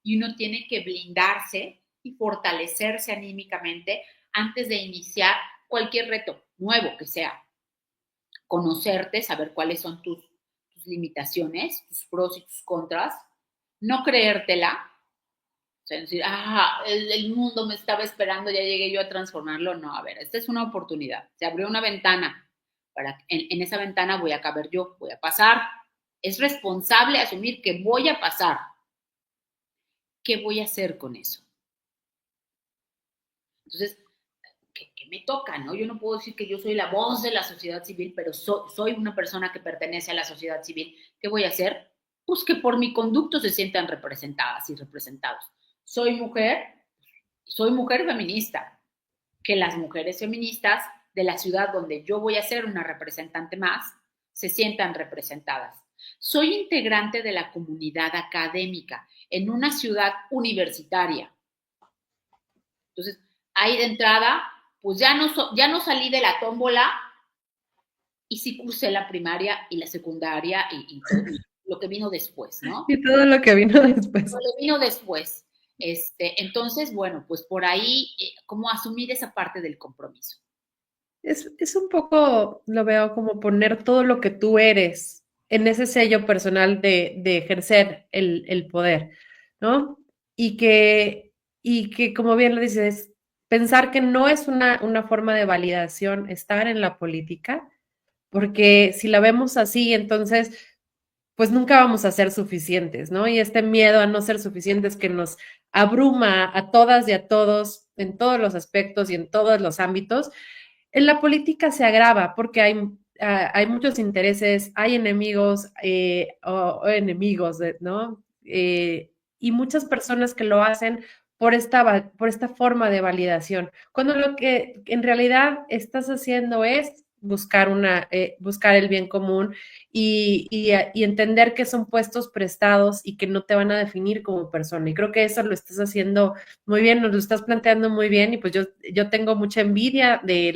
y uno tiene que blindarse y fortalecerse anímicamente antes de iniciar cualquier reto nuevo que sea. Conocerte, saber cuáles son tus limitaciones, tus pros y tus contras, no creértela, o sea, decir, el mundo me estaba esperando, ya llegué yo a transformarlo. No, a ver, esta es una oportunidad, se abrió una ventana, en esa ventana voy a caber yo, voy a pasar. Es responsable asumir que voy a pasar. ¿Qué voy a hacer con eso? Entonces, ¿qué me toca, no? Yo no puedo decir que yo soy la voz de la sociedad civil, pero soy una persona que pertenece a la sociedad civil. ¿Qué voy a hacer? Pues que por mi conducto se sientan representadas y representados. Soy mujer feminista. Que las mujeres feministas de la ciudad donde yo voy a ser una representante más se sientan representadas. Soy integrante de la comunidad académica en una ciudad universitaria. Entonces, ahí de entrada, pues ya no salí de la tómbola y sí cursé la primaria y la secundaria y todo lo que vino después, ¿no? Y todo lo que vino después. Todo lo que vino después. Entonces, bueno, pues por ahí, ¿cómo asumir esa parte del compromiso? Es un poco, lo veo como poner todo lo que tú eres en ese sello personal de ejercer el poder, ¿no? Y que, como bien lo dices, pensar que no es una forma de validación estar en la política, porque si la vemos así, entonces pues nunca vamos a ser suficientes, ¿no? Y este miedo a no ser suficientes que nos abruma a todas y a todos en todos los aspectos y en todos los ámbitos, En la política se agrava porque hay muchos intereses, hay enemigos o enemigos, ¿no? Y muchas personas que lo hacen por esta forma de validación, cuando lo que en realidad estás haciendo es buscar el bien común y entender que son puestos prestados y que no te van a definir como persona. Y creo que eso lo estás haciendo muy bien, nos lo estás planteando muy bien y pues yo tengo mucha envidia de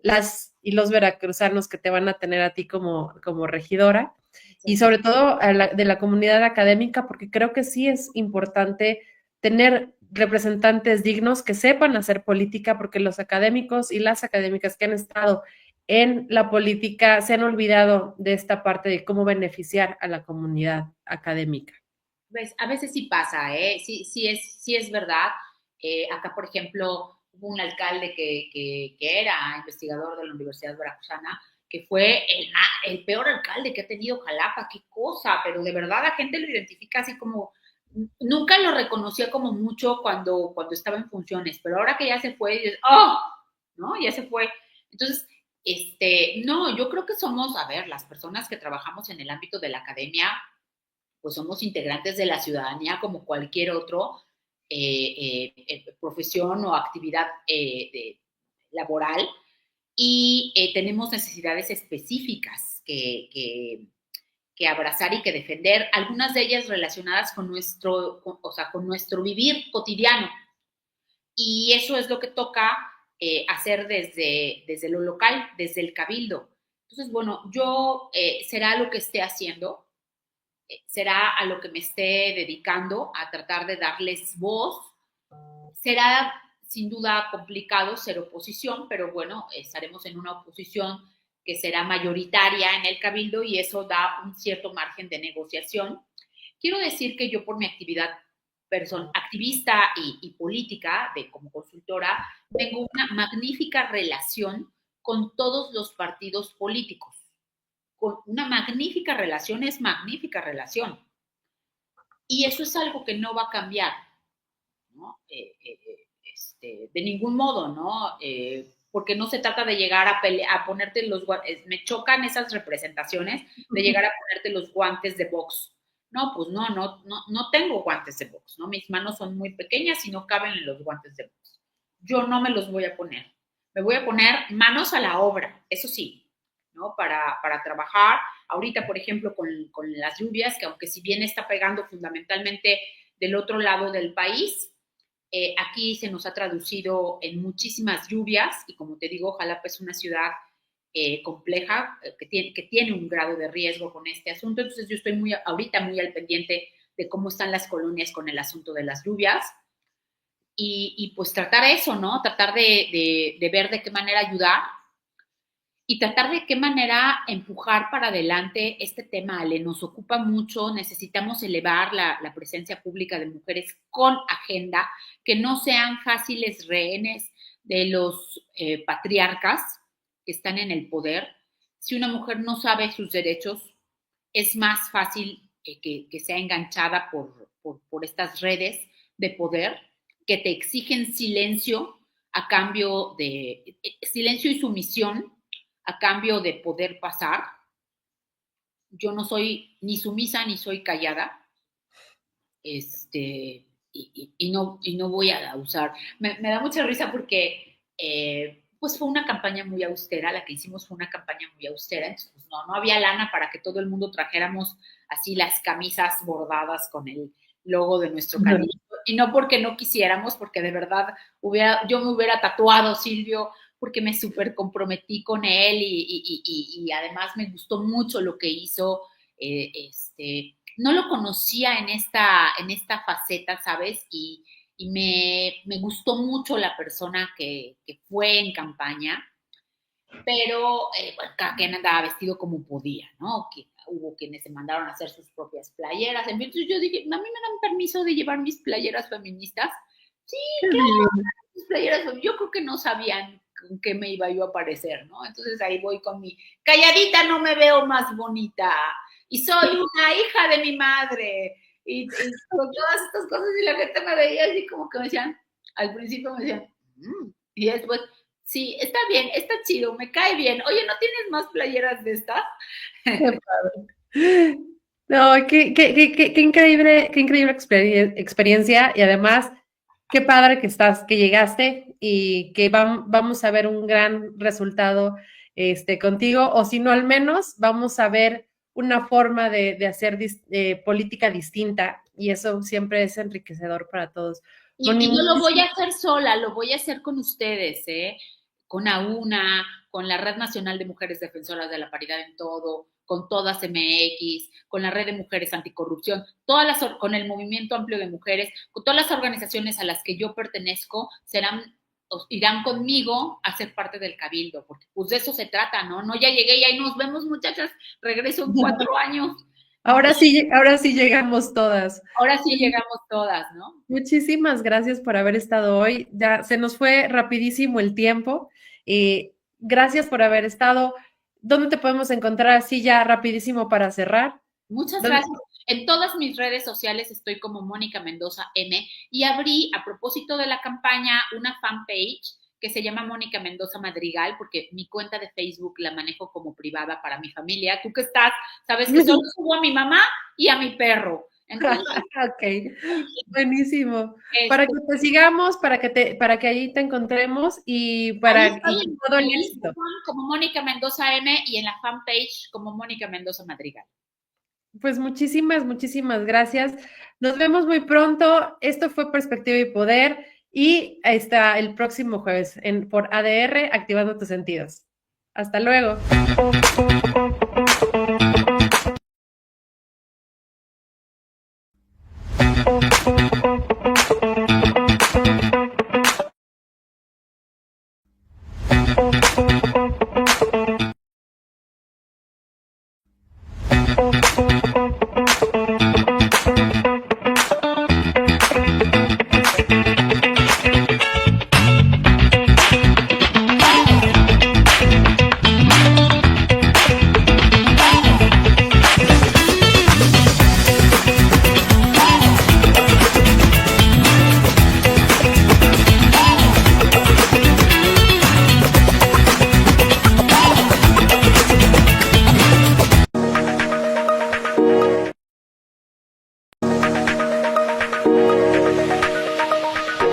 las y los veracruzanos que te van a tener a ti como regidora y sobre todo de la comunidad académica, porque creo que sí es importante tener representantes dignos que sepan hacer política, porque los académicos y las académicas que han estado en la política se han olvidado de esta parte de cómo beneficiar a la comunidad académica. Pues, a veces sí pasa, ¿eh? Sí es verdad. Acá, por ejemplo, hubo un alcalde que era investigador de la Universidad Veracruzana, que fue el peor alcalde que ha tenido Jalapa, qué cosa, pero de verdad la gente lo identifica así como, nunca lo reconocía como mucho cuando estaba en funciones, pero ahora que ya se fue, dices, ¡oh! ¿No? Ya se fue. Entonces, no, yo creo que somos, a ver, las personas que trabajamos en el ámbito de la academia, pues somos integrantes de la ciudadanía como cualquier otro profesión o actividad laboral y tenemos necesidades específicas que abrazar y que defender, algunas de ellas relacionadas con con nuestro vivir cotidiano. Y eso es lo que toca hacer desde lo local, desde el cabildo. Entonces, bueno, yo será lo que esté haciendo, será a lo que me esté dedicando, a tratar de darles voz. Será sin duda complicado ser oposición, pero bueno, estaremos en una oposición que será mayoritaria en el cabildo y eso da un cierto margen de negociación. Quiero decir que yo por mi actividad activista y política, como consultora, tengo una magnífica relación con todos los partidos políticos. Con una magnífica relación, es magnífica relación. Y eso es algo que no va a cambiar, ¿no? De ningún modo, ¿no? Porque no se trata de llegar a ponerte los guantes, me chocan esas representaciones de llegar a ponerte los guantes de box. No, pues no tengo guantes de box, ¿no? Mis manos son muy pequeñas y no caben en los guantes de box. Yo no me los voy a poner. Me voy a poner manos a la obra, eso sí, ¿no? Para trabajar. Ahorita, por ejemplo, con las lluvias, que aunque si bien está pegando fundamentalmente del otro lado del país, aquí se nos ha traducido en muchísimas lluvias y como te digo, Jalapa es una ciudad compleja que tiene un grado de riesgo con este asunto. Entonces yo estoy ahorita muy al pendiente de cómo están las colonias con el asunto de las lluvias y pues tratar eso, ¿no? Tratar de ver de qué manera ayudar y tratar de qué manera empujar para adelante este tema, Ale. Nos ocupa mucho, necesitamos elevar la presencia pública de mujeres con agenda, que no sean fáciles rehenes de los patriarcas que están en el poder. Si una mujer no sabe sus derechos, es más fácil que sea enganchada por estas redes de poder que te exigen silencio a cambio de silencio y sumisión a cambio de poder pasar. Yo no soy ni sumisa ni soy callada. Y no voy a usar. Me da mucha risa porque pues fue una campaña muy austera, la que hicimos fue una campaña muy austera, entonces pues no había lana para que todo el mundo trajéramos así las camisas bordadas con el logo de nuestro cabildo, y no porque no quisiéramos, porque de verdad yo me hubiera tatuado, Silvio, porque me súper comprometí con él y además me gustó mucho lo que hizo. No lo conocía en esta faceta, ¿sabes? Y me gustó mucho la persona que fue en campaña, pero bueno, cada quien andaba vestido como podía, ¿no? Que hubo quienes se mandaron a hacer sus propias playeras. Entonces yo dije, ¿a mí me dan permiso de llevar mis playeras feministas? Sí, claro, mis playeras. Yo creo que no sabían con qué me iba yo a parecer, ¿no? Entonces ahí voy con mi calladita, no me veo más bonita y soy una hija de mi madre y con todas estas cosas y la gente me veía así como que me decían, al principio me decían, y después, Sí, está bien, está chido, me cae bien. Oye, ¿no tienes más playeras de estas? Qué padre. No, qué increíble experiencia y además qué padre que estás, que llegaste y que vamos a ver un gran resultado contigo, o si no, al menos vamos a ver una forma de hacer política distinta y eso siempre es enriquecedor para todos. Moni, Y no lo voy a hacer sola, lo voy a hacer con ustedes, ¿eh? Con AUNA, con la Red Nacional de Mujeres Defensoras de la Paridad en Todo, con Todas MX, con la Red de Mujeres Anticorrupción, con el Movimiento Amplio de Mujeres, con todas las organizaciones a las que yo pertenezco, irán conmigo a ser parte del cabildo, porque pues de eso se trata, ¿no? No, ya llegué y ahí nos vemos, muchachas, regreso en 4 años. ahora sí llegamos todas. Ahora sí llegamos todas, ¿no? Muchísimas gracias por haber estado hoy. Ya se nos fue rapidísimo el tiempo. Gracias por haber estado. ¿Dónde te podemos encontrar así ya rapidísimo para cerrar? Muchas gracias. En todas mis redes sociales estoy como Mónica Mendoza M y abrí, a propósito de la campaña, una fanpage que se llama Mónica Mendoza Madrigal, porque mi cuenta de Facebook la manejo como privada para mi familia. Tú que estás, sabes que solo subo a mi mamá y a mi perro. Entonces, ok, buenísimo. Para que te sigamos, para que ahí te encontremos y para todo el éxito. Como Mónica Mendoza M y en la fanpage como Mónica Mendoza Madrigal. Pues muchísimas gracias. Nos vemos muy pronto. Esto fue Perspectiva y Poder y hasta el próximo jueves por ADR, Activando tus Sentidos. Hasta luego.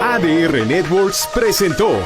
ADR Networks presentó